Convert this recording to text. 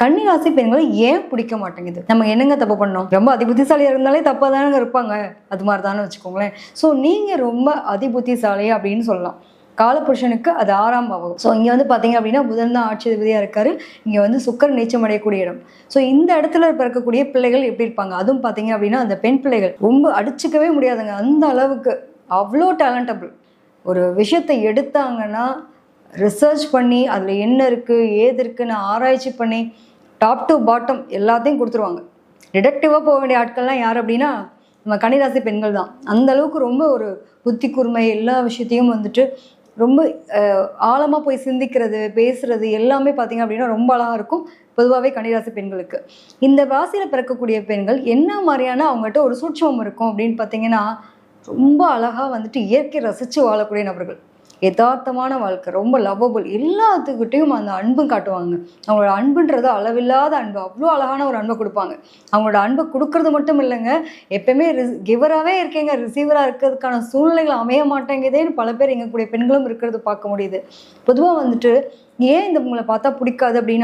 கன்னிராசி பெண்களை ஏன் பிடிக்க மாட்டேங்குது? நம்ம என்னங்க தப்பு பண்ணோம்? ரொம்ப அதிபுத்திசாலியா இருந்தாலே தப்பா தானங்க இருப்பாங்க. அது மாதிரி தானே வச்சுக்கோங்களேன். ஸோ நீங்க ரொம்ப அதிபுத்திசாலி அப்படின்னு சொல்லலாம். காலபுருஷனுக்கு அது 6ஆம் பாவம். ஸோ இங்கே வந்து பார்த்தீங்க அப்படின்னா புதன் தான் ஆட்சி அதிபதியாக இருக்காரு. இங்கே வந்து சுக்கிரன் நீச்சம் அடையக்கூடிய இடம். ஸோ இந்த இடத்துல பிறக்கக்கூடிய பிள்ளைகள் எப்படி இருப்பாங்க? அதுவும் பார்த்தீங்க அப்படின்னா அந்த பெண் பிள்ளைகள் ரொம்ப அடிச்சுக்கவே முடியாதுங்க. அந்த அளவுக்கு அவ்வளோ டேலண்டபிள். ஒரு விஷயத்தை எடுத்தாங்கன்னா ரிசர்ச் பண்ணி அதில் என்ன இருக்குது ஏது இருக்குன்னு ஆராய்ச்சி பண்ணி டாப் டு பாட்டம் எல்லாத்தையும் கொடுத்துருவாங்க. டிடெக்டிவாக போக வேண்டிய ஆட்கள்லாம் யார் அப்படின்னா நம்ம கன்னிராசி பெண்கள் தான். அந்த அளவுக்கு ரொம்ப ஒரு புத்தி கூர்மை, எல்லா விஷயத்தையும் வந்துட்டு ரொம்ப ஆழமாக போய் சிந்திக்கிறது, பேசுறது எல்லாமே பார்த்தீங்க அப்படின்னா ரொம்ப அழகாக இருக்கும். பொதுவாகவே கன்னிராசி பெண்களுக்கு இந்த ராசியில் பிறக்கக்கூடிய பெண்கள் என்ன மாதிரியான அவங்ககிட்ட ஒரு சூட்சமம் இருக்கும் அப்படின்னு பார்த்தீங்கன்னா, ரொம்ப அழகாக வந்துட்டு இயற்கை ரசித்து வாழக்கூடிய நபர்கள். யதார்த்தமான வாழ்க்கை, ரொம்ப லவ்வபுள், எல்லாத்துக்கிட்டையும் அந்த அன்பும் காட்டுவாங்க. அவங்களோட அன்புன்றது அளவில்லாத அன்பு, அவ்வளோ அழகான ஒரு அன்பை கொடுப்பாங்க. அவங்களோட அன்பை கொடுக்கறது மட்டும் இல்லைங்க, எப்பயுமே கிவராகவே இருக்கீங்க, ரிசீவராக இருக்கிறதுக்கான சூழ்நிலைகள் அமைய மாட்டேங்குதேன்னு பல பேர் எங்கக்கூடிய பெண்களும் இருக்கிறது பார்க்க முடியுது. பொதுவாக வந்துட்டு ஏன் இந்த உங்களை பார்த்தா பிடிக்காது அப்படின்னா